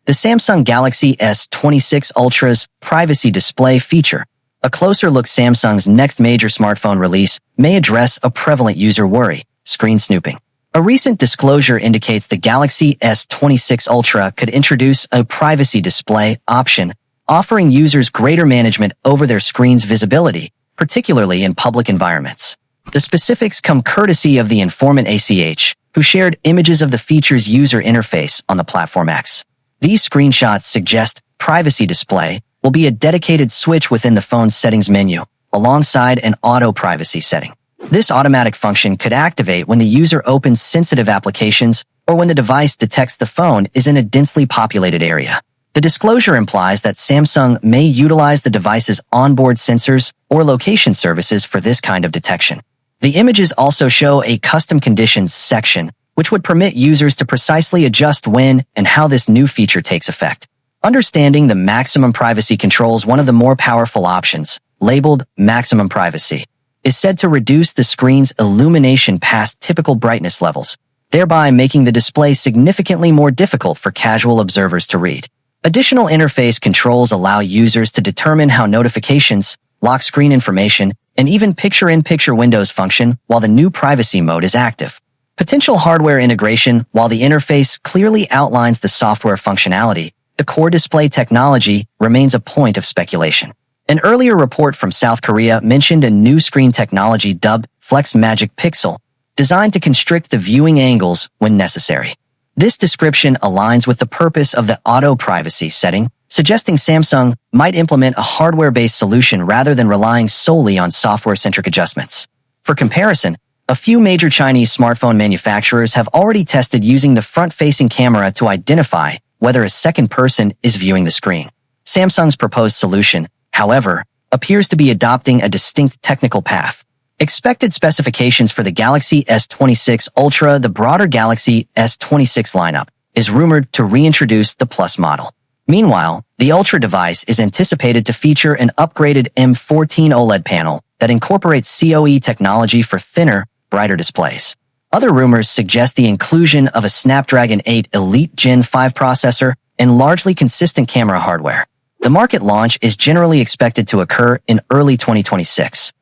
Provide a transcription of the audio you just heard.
The Samsung Galaxy S26 Ultra's privacy display feature. A closer look. Samsung's next major smartphone release may address a prevalent user worry: screen snooping. A recent disclosure indicates the Galaxy S26 Ultra could introduce a privacy display option, offering users greater management over their screen's visibility, particularly in public environments. The specifics come courtesy of the informant ACH, who shared images of the feature's user interface on the platform X. These screenshots suggest privacy display will be a dedicated switch within the phone's settings menu, alongside an auto privacy setting. This automatic function could activate when the user opens sensitive applications or when the device detects the phone is in a densely populated area. The disclosure implies that Samsung may utilize the device's onboard sensors or location services for this kind of detection. The images also show a custom conditions section, which would permit users to precisely adjust when and how this new feature takes effect. Understanding the maximum privacy controls. One of the more powerful options, labeled maximum privacy, is said to reduce the screen's illumination past typical brightness levels, thereby making the display significantly more difficult for casual observers to read. Additional interface controls allow users to determine how notifications, lock screen information, and even picture-in-picture windows function while the new privacy mode is active. Potential hardware integration. While the interface clearly outlines the software functionality, the core display technology remains a point of speculation. An earlier report from South Korea mentioned a new screen technology dubbed Flex Magic Pixel, designed to constrict the viewing angles when necessary. This description aligns with the purpose of the auto privacy setting, suggesting Samsung might implement a hardware-based solution rather than relying solely on software-centric adjustments. For comparison, a few major Chinese smartphone manufacturers have already tested using the front-facing camera to identify whether a second person is viewing the screen. Samsung's proposed solution, however, appears to be adopting a distinct technical path. Expected specifications for the Galaxy S26 Ultra. The broader Galaxy S26 lineup is rumored to reintroduce the Plus model. Meanwhile, the Ultra device is anticipated to feature an upgraded M14 OLED panel that incorporates CoE technology for thinner, brighter displays. Other rumors suggest the inclusion of a Snapdragon 8 Elite Gen 5 processor and largely consistent camera hardware. The market launch is generally expected to occur in early 2026.